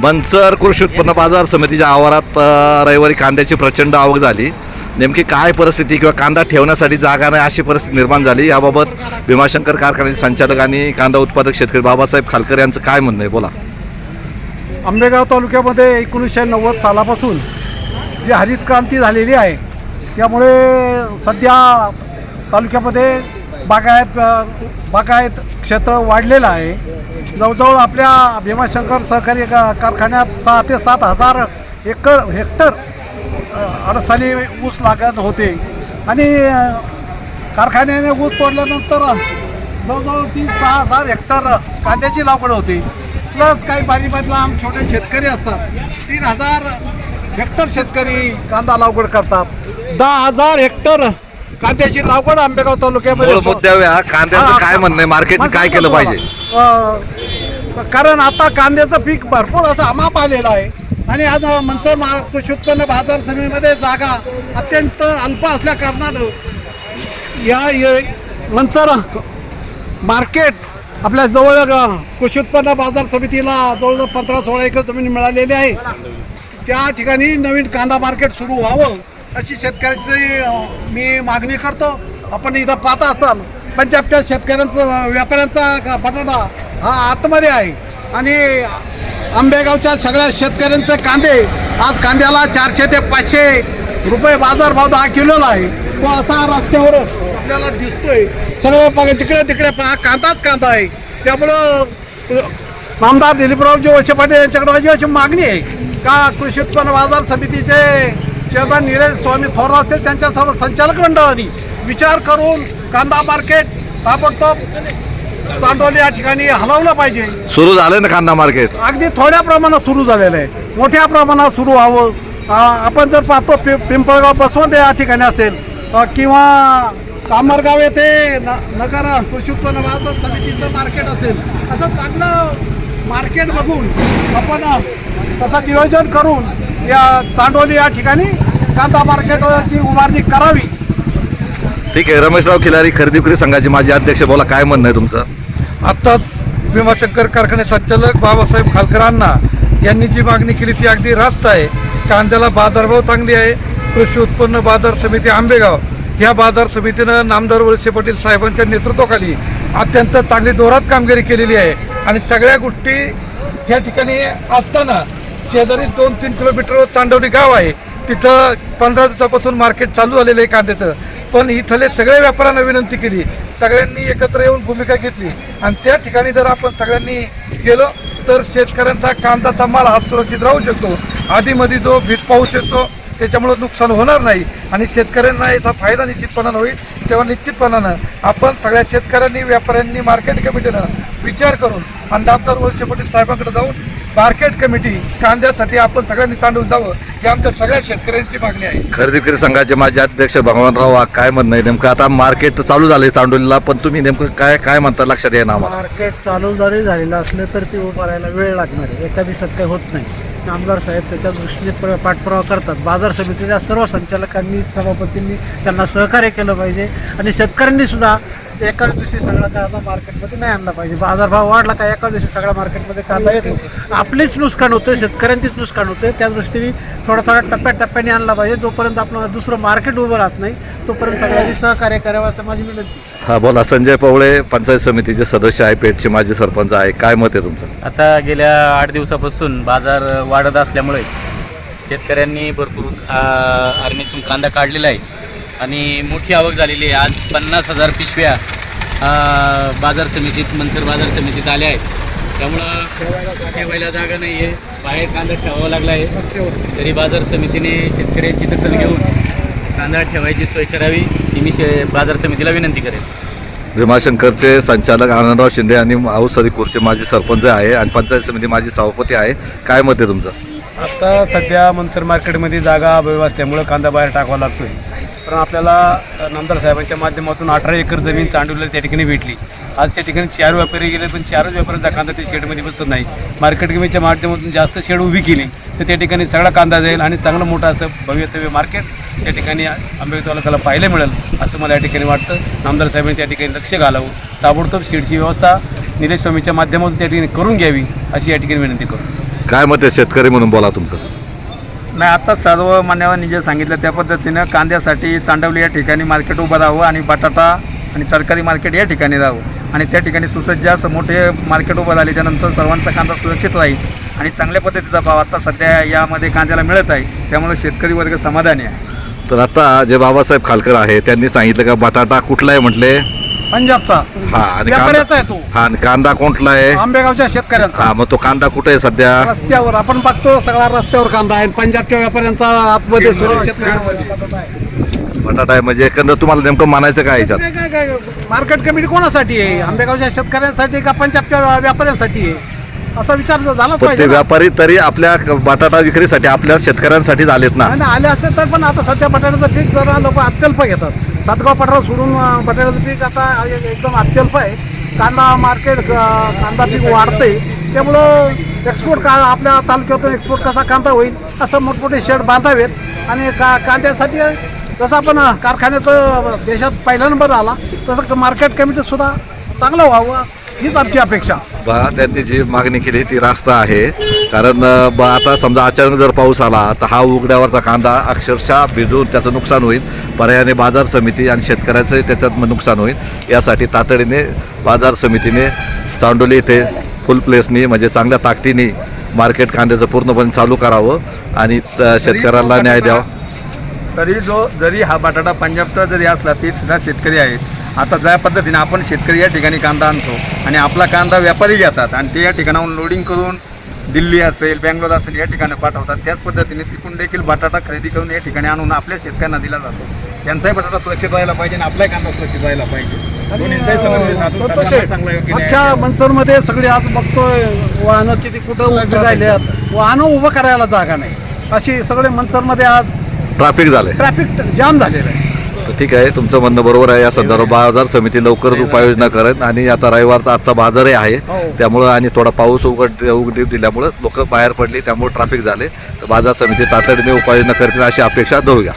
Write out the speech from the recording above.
मंचर कृषी उत्पन्न बाजार समितीच्या आवारात रविवारी कांद्याची प्रचंड आवक झाली. नेमकी काय परिस्थिती किंवा कांदा ठेवण्यासाठी जागा नाही अशी परिस्थिती निर्माण झाली, याबाबत भीमाशंकर कारखान्याचे संचालक आणि कांदा उत्पादक शेतकरी बाबासाहेब खालकर यांचं काय म्हणणं आहे, बोला. आंबेगाव तालुक्यामध्ये 1990 सालापासून जी हरित क्रांती झालेली आहे, त्यामुळे सध्या तालुक्यामध्ये बागायत क्षेत्र वाढलेलं आहे. जवळजवळ आपल्या भीमाशंकर सहकारी कारखान्यात 6 ते 7 हजार हेक्टर अडसाली ऊस लागत होते आणि कारखान्याने ऊस तोडल्यानंतर जवळजवळ 3-6 हजार हेक्टर कांद्याची लागवड होती. प्लस काही बारीक लहान छोटे शेतकरी असतात, 3000 हेक्टर शेतकरी कांदा लागवड करतात. 10,000 हेक्टर कांद्याची लागवड आंबेगाव तालुक्यामध्ये. मुद्द्यावर कांद्याचं काय म्हणणं आहे, मार्केटने काय केलं पाहिजे? कारण आता कांद्याचं पीक भरपूर असं अमाप आलेलं आहे आणि आज मंचर कृषी उत्पन्न बाजार समितीमध्ये जागा अत्यंत अल्प असल्या कारणानं या मंचर मार्केट आपल्या जवळ कृषी उत्पन्न बाजार समितीला जवळजवळ 15-16 एकर जमीन मिळालेली आहे. त्या ठिकाणी नवीन कांदा मार्केट सुरू व्हावं अशी शेतकऱ्यांची मी मागणी करतो. आपण इथं पाहता असाल पंजाबच्या शेतकऱ्यांचा व्यापाऱ्यांचा बटाटा हा आतमध्ये आहे आणि आंबेगावच्या सगळ्या शेतकऱ्यांचे कांदे आज कांद्याला 400 ते 500 रुपये बाजारभाव 10 किलोला आहे. तो असा रस्त्यावरच आपल्याला दिसतोय. सगळं बघा, जिकडे तिकडे पहा कांदाच कांदा आहे. त्यामुळं आमदार दिलीपरावजी वळसे पाटील यांच्याकडे माझी अशी मागणी आहे का कृषी उत्पन्न बाजार समितीचे चेअरमॅन निलेश स्वामी थोर असतील त्यांच्या सर्व संचालक मंडळांनी विचार करून कांदा मार्केट ताबडतोब चांडोली या ठिकाणी हलवलं पाहिजे. सुरू झालं ना कांदा मार्केट? अगदी थोड्या प्रमाणात सुरू झालेलं आहे, मोठ्या प्रमाणात सुरू व्हावं. आपण जर पाहतो पिंपळगाव बसवंत या ठिकाणी असेल किंवा कामरगाव येथे नगर कृषी उत्पन्न बाजार समितीचं मार्केट असेल, असं चांगलं मार्केट बघून आपण तसं नियोजन करून या चांडोली या ठिकाणी कांदा मार्केटची उभारणी करावी. ठीक आहे. रमेशराव खिलारी, खरेदी विक्री संघाचे माजी अध्यक्ष, बोला, काय म्हणणं आहे तुमचं? आता भीमाशंकर कारखाने संचालक बाबासाहेब खालकरांना यांनी जी मागणी केली ती अगदी रास्त आहे. कांद्याला बाजारभाव चांगली आहे. कृषी उत्पन्न बाजार समिती आंबेगाव ह्या बाजार समितीनं नामदार वळसे पाटील साहेबांच्या नेतृत्वाखाली अत्यंत चांगली जोरात कामगिरी केलेली आहे आणि सगळ्या गोष्टी ह्या ठिकाणी असताना शेजारी 2-3 किलोमीटरवर चांडवली गाव आहे, तिथं 15 दिवसापासून मार्केट चालू झालेलं आहे कांद्याचं. पण इथले सगळ्या व्यापाऱ्यांना विनंती केली, सगळ्यांनी एकत्र येऊन भूमिका घेतली आणि त्या ठिकाणी जर आपण सगळ्यांनी गेलो तर शेतकऱ्यांचा कांद्याचा माल हा सुरक्षित राहू शकतो. आधीमध्ये जो वीज पाऊस येतो त्याच्यामुळं नुकसान होणार नाही आणि शेतकऱ्यांना याचा फायदा निश्चितपणानं होईल. तेव्हा निश्चितपणानं आपण सगळ्या शेतकऱ्यांनी, व्यापाऱ्यांनी, मार्केट कमिटीनं विचार करून आणि नामदार वळसे पाटील साहेबांकडे जाऊन मार्केट कमिटी कांद्यासाठी आपण सगळ्यांनी तांडून जावं ही आमच्या सगळ्या शेतकऱ्यांची मागणी आहे. खरेदी विक्री संघाचे माजी अध्यक्ष भगवानराव वाघ, काय म्हणणं आहे नेमकं? आता मार्केट चालू झाले चांडोलीला, पण तुम्ही नेमकं काय म्हणता लक्षात येईना आम्हाला? मार्केट चालू जरी झालेलं असलं तर ते उभारायला वेळ लागणार आहे, एका दिवसात काही होत नाही. आमदार साहेब त्याच्या दृष्टीने पाठपुरावा करतात. बाजार समितीच्या सर्व संचालकांनी, सभापतींनी त्यांना सहकार्य केलं पाहिजे आणि शेतकऱ्यांनी सुद्धा एकाच दिवशी सगळा कांदा मार्केटमध्ये नाही आणला पाहिजे. बाजारभाव वाढला का एकाच दिवशी सगळ्या मार्केटमध्ये कांदा येतो, आपलीच नुकसान होतं, शेतकऱ्यांचीच नुकसान होतं. त्या दृष्टीने थोडा टप्प्याटप्प्याने आणला पाहिजे. जोपर्यंत आपलं दुसरं मार्केट उभं राहत नाही तोपर्यंत सगळ्यांनी सहकार्य करावं असं माझी विनंती. हा, बोला. संजय पवळे, पंचायत समितीचे सदस्य आहे, पेठचे माजी सरपंच आहे, काय मत आहे तुमचं? आता गेल्या 8 दिवसापासून बाजार वाढत असल्यामुळे शेतकऱ्यांनी भरपूर आरणीतून कांदा काढलेला आहे आणि मोठी आवक झालेली आहे. आज 50,000 पिशव्या बाजार समितीत, मंचर बाजार समितीत आल्या आहेत. त्यामुळं ठेवायला जागा नाही आहे, बाहेर कांदा ठेवावा लागला आहे. तरी बाजार समितीने शेतकऱ्यांची दखल घेऊन कांदा ठेवायची सोय करावी ही मी बाजार समितीला विनंती करेन. भीमाशंकरचे संचालक आनंदराव शिंदे आणि औषधी खुर्चे माजी सरपंच आहे आणि पंचायत समिती माजी सभापती आहे, काय मत आहे तुमचं? आता सध्या मंचर मार्केटमध्ये जागा अभावी असल्यामुळं कांदा बाहेर टाकावा लागतोय. पण आपल्याला नामदार साहेबांच्या माध्यमातून 18 एकर जमीन चांडोलीला त्या ठिकाणी भेटली. आज त्या ठिकाणी 4 व्यापारी गेले पण 4च व्यापाऱ्यांचा कांदा त्या शेडमध्ये बसत नाही. मार्केट कमिटीच्या माध्यमातून जास्त शेड उभी केली तर त्या ठिकाणी सगळा कांदा जाईल आणि चांगलं मोठं असं भव्यतव्य मार्केट त्या ठिकाणी आंबेगाव तालुक्याला पाहायला मिळेल असं मला या ठिकाणी वाटतं. नामदार साहेबांनी त्या ठिकाणी लक्ष घालावं, ताबडतोब शेडची व्यवस्था निलेश स्वामीच्या माध्यमातून त्या ठिकाणी करून घ्यावी अशी या ठिकाणी विनंती करतो. काय मत आहे शेतकरी म्हणून बोला तुमचं? नाही, आता सर्व मान्यवांनी जे सांगितलं त्या पद्धतीनं कांद्यासाठी चांडवली या ठिकाणी मार्केट उभं राहावं आणि बटाटा आणि तरकारी मार्केट या ठिकाणी राहावं आणि त्या ठिकाणी सुसज्ज असं मोठे मार्केट उभं राहिले त्यानंतर सर्वांचा कांदा सुरक्षित राहील आणि चांगल्या पद्धतीचा भाव आता सध्या यामध्ये कांद्याला मिळत आहे, त्यामुळे शेतकरी वर्ग समाधानी आहे. तर आता जे बाबासाहेब खालकर आहे त्यांनी सांगितलं का बटाटा कुठला आहे म्हटले? पंजाबचा हा, आणि व्यापाऱ्याचा आहे तो, हा, आणि कांदा कोणता आहे? आंबेगावच्या शेतकऱ्यांचा. हा, मग तो कांदा कुठे आहे सध्या? रस्त्यावर आपण बघतो सगळा रस्त्यावर कांदा आहे. पंजाबच्या व्यापाऱ्यांचा आतमध्ये सुरक्षित बटाटा आहे म्हणजे एकंदर तुम्हाला नेमकं मानायचं काय याच्यात? काय मार्केट कमिटी कोणासाठी आहे? आंबेगावच्या शेतकऱ्यांसाठी का पंजाबच्या व्यापाऱ्यांसाठी आहे असा विचार झालाच पण ते पाहिजे ना. व्यापारी तरी आपल्या बटाटा विक्रीसाठी आपल्या शेतकऱ्यांसाठी आलेत ना. आणि आले असते तर पण आता सध्या बटाट्याचं पीक जरा लोक अत्यल्प घेतात. सातगाव पठार सोडून बटाट्याचं पीक आता एकदम अत्यल्प आहे. कांदा मार्केट कांदा पीक वाढते त्यामुळं एक्सपोर्ट आपल्या तालुक्यातून एक्सपोर्ट कसा कांदा होईल असं मोठमोठे शेड बांधावेत आणि कांद्यासाठी जसं आपण कारखान्याचं देशात पहिला नंबर आला तसं मार्केट कमिटीसुद्धा चांगलं व्हावं हीच आमची अपेक्षा. त्यांनी जी मागणी केली ती रास्त आहे. कारण आता समजा अचानक जर पाऊस आला तर हा उघड्यावरचा कांदा अक्षरशः भिजून त्याचं नुकसान होईल. पर्यायाने बाजार समिती आणि शेतकऱ्याचं त्याच्यात नुकसान होईल. यासाठी तातडीने बाजार समितीने चांडोली येथे फुल प्लेसनी म्हणजे चांगल्या ताकदीने मार्केट कांद्याचं पूर्णपणे चालू करावं आणि शेतकऱ्याला न्याय द्यावा. जरी हा बटाटा पंजाबचा जरी असला ते सुद्धा शेतकरी आहेत. आता ज्या पद्धतीने आपण शेतकरी या ठिकाणी कांदा आणतो आणि आपला कांदा व्यापारी घेतात आणि ते या ठिकाणाहून लोडिंग करून दिल्ली असेल बँगलोर असेल या ठिकाणी पाठवतात. त्याच पद्धतीने तिकडून देखील बटाटा खरेदी करून या ठिकाणी आणून आपल्या शेतकऱ्यांना दिला जातो. त्यांचाही बटाटा सुरक्षित राहायला पाहिजे आणि आपलाही कांदा सुरक्षित राहायला पाहिजे. दोन्हींचाही समन्वय साधून सर्वांना चांगला योग्य न्याय अख्ख्या मनसरमध्ये सगळे आज बघतोय वाहनं किती कुठं उभी राहिल्यात. वाहनं उभं करायला जागा नाही अशी सगळे मनसरमध्ये आज ट्रॅफिक झालंय, ट्रॅफिक जाम झालेलं आहे. ठीक आहे, तुमचं म्हणणं बरोबर आहे. या संदर्भात बाजार समिती लवकरच उपाययोजना करेल आणि आता रविवारचा आजचा बाजारही आहे त्यामुळं आणि थोडा पाऊस उघडीप दिल्यामुळं लोक बाहेर पडली त्यामुळे ट्रॅफिक झाले. तर बाजार समिती तातडीने उपाययोजना करतील अशी अपेक्षा धरूया.